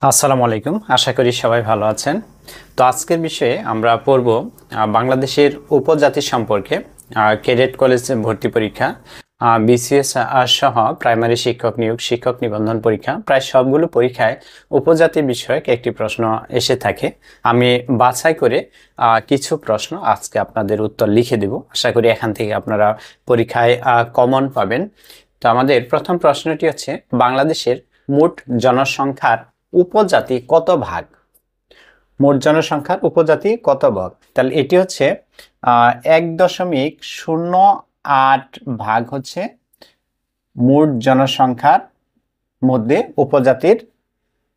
আসসালামু আলাইকুম, আশা করি সবাই ভালো আছেন। তো আজকের বিষয়ে আমরা পড়ব বাংলাদেশের উপজাতি সম্পর্কে। ক্যাডেট কলেজে ভর্তি পরীক্ষা, বিসিএস সহ প্রাইমারি শিক্ষক নিয়োগ, শিক্ষক নিবন্ধন পরীক্ষা, প্রায় সবগুলো পরীক্ষায় উপজাতি বিষয়ক একটি প্রশ্ন এসে থাকে। আমি বাছাই করে কিছু প্রশ্ন আজকে আপনাদের উত্তর লিখে দেব। আশা করি এখান থেকে আপনারা পরীক্ষায় কমন পাবেন। তো আমাদের প্রথম প্রশ্নটি হচ্ছে, বাংলাদেশের মোট জনসংখ্যার উপজাতি কত ভাগ? মোট জনসংখ্যার উপজাতি কত ভাগ? তাহলে এটি হচ্ছে 1.08 ভাগ হচ্ছে মোট জনসংখ্যার মধ্যে উপজাতির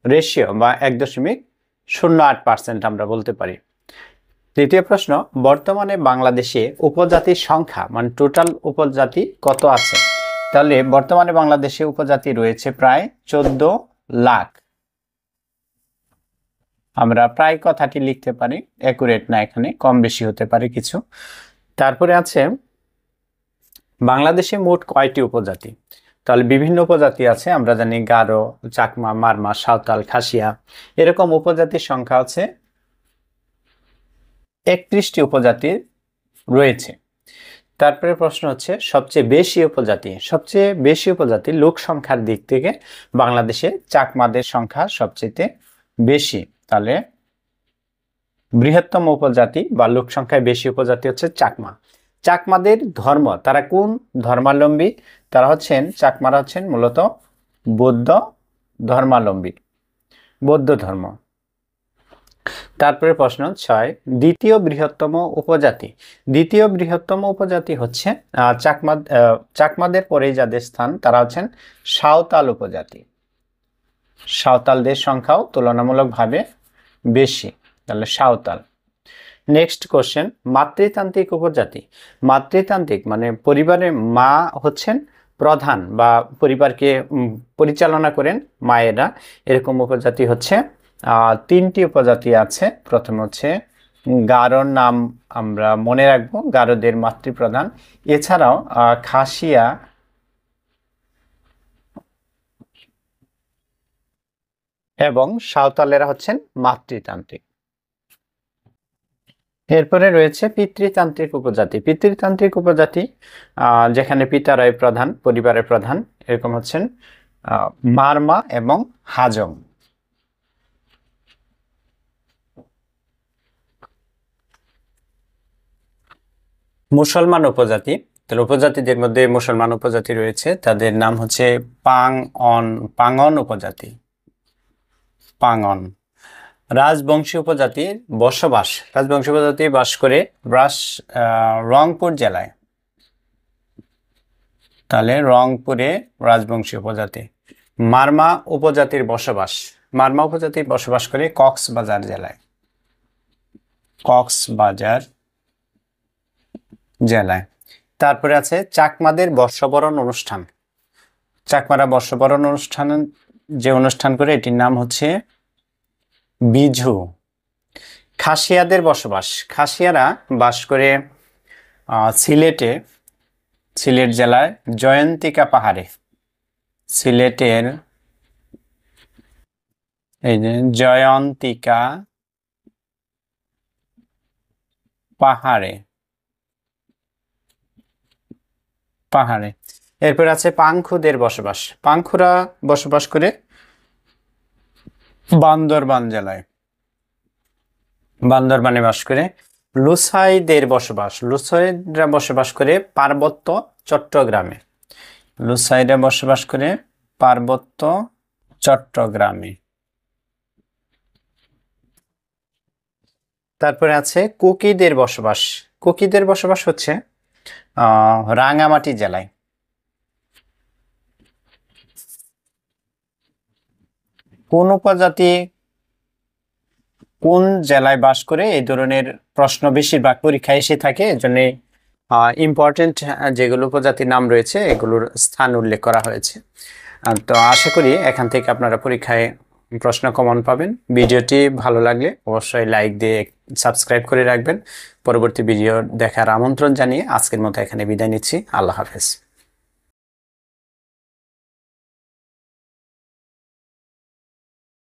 রেশিও, বা 1.08% আমরা বলতে পারি। দ্বিতীয় প্রশ্ন, বর্তমানে বাংলাদেশে উপজাতির সংখ্যা মানে টোটাল উপজাতি কত আছে? তাহলে বর্তমানে বাংলাদেশে উপজাতি রয়েছে প্রায় 14 লাখ। আমরা প্রায় কথাটি লিখতে পারি, অ্যাকুরেট না, এখানে কম বেশি হতে পারে কিছু। তারপরে আছে, বাংলাদেশে মোট কয়টি উপজাতি? তাহলে বিভিন্ন উপজাতি আছে, আমরা জানি গারো, চাকমা, মারমা, সাঁওতাল, খাসিয়া, এরকম উপজাতির সংখ্যা আছে 31টি উপজাতি রয়েছে। তারপরে প্রশ্ন হচ্ছে, সবচেয়ে বেশি উপজাতি লোক সংখ্যার দিক থেকে বাংলাদেশে চাকমাদের সংখ্যা সবচেয়ে বেশি। তাহলে বৃহত্তম উপজাতি বা লোক সংখ্যায় বেশি উপজাতি হচ্ছে চাকমা। চাকমাদের ধর্ম, তারা কোন ধর্মাবলম্বী? তারা হচ্ছেন, চাকমারা হচ্ছেন মূলত বৌদ্ধ ধর্মাবলম্বী, বৌদ্ধ ধর্ম। তারপরে প্রশ্ন 6, দ্বিতীয় বৃহত্তম উপজাতি হচ্ছে চাকমাদের পরেই যাদের স্থান তারা হচ্ছেন সাঁওতাল উপজাতি। সাঁওতালদের সংখ্যাও তুলনামূলকভাবে বেশি, তাহলে সাঁওতাল। নেক্সট কোশ্চেন, মাতৃতান্ত্রিক উপজাতি। মাতৃতান্ত্রিক মানে পরিবারের মা হচ্ছেন প্রধান, বা পরিবারকে পরিচালনা করেন মায়েরা, এরকম উপজাতি হচ্ছে 3টি উপজাতি আছে। প্রথম হচ্ছে গারোর নাম আমরা মনে রাখবো, গারোদের মাতৃপ্রধান। এছাড়াও খাসিয়া এবং সাঁওতালেরা হচ্ছেন মাতৃতান্ত্রিক। এরপরে রয়েছে পিতৃতান্ত্রিক উপজাতি, যেখানে পিতারাই প্রধান, পরিবারের প্রধান, এরকম হচ্ছেন মারমা এবং হাজং। মুসলমান উপজাতি, তাহলে উপজাতিদের মধ্যে মুসলমান উপজাতি রয়েছে, তাদের নাম হচ্ছে পাঙ্গন উপজাতি, পাঙ্গন। রাজবংশী উপজাতির বসবাস, রাজবংশী উপজাতি বাস করে রংপুর জেলায়, তাহলে রংপুরে রাজবংশী উপজাতি। মারমা উপজাতির বসবাস করে কক্সবাজার জেলায়। তারপরে আছে চাকমাদের বর্ষবরণ অনুষ্ঠান। চাকমারা বর্ষবরণ যে অনুষ্ঠান করে, এটির নাম হচ্ছে বিঝু। খাসিয়াদের বসবাস, খাসিয়ারা বাস করে সিলেট জেলায় জয়ন্তিকা পাহাড়ে, সিলেটের এই যে জয়ন্তিকা পাহাড়ে। এরপর আছে পাংখুদের বসবাস, পাংখুরা বসবাস করে বান্দরবানে বাস করে। লুসাইরা বসবাস করে পার্বত্য চট্টগ্রামে। তারপরে আছে কুকিদের বসবাস হচ্ছে রাঙামাটি জেলায়। কোন উপজাতি কোন জেলায় বাস করে, এই ধরনের প্রশ্ন বেশিরভাগ পরীক্ষায় এসে থাকে। এজন্য ইম্পর্টেন্ট যেগুলো উপজাতির নাম রয়েছে এগুলোর স্থান উল্লেখ করা হয়েছে। তো আশা করি এখান থেকে আপনারা পরীক্ষায় প্রশ্ন কমন পাবেন। ভিডিওটি ভালো লাগলে অবশ্যই লাইক দিয়ে সাবস্ক্রাইব করে রাখবেন। পরবর্তী ভিডিও দেখার আমন্ত্রণ জানিয়ে আজকের মতো এখানে বিদায় নিচ্ছি। আল্লাহ হাফেজ।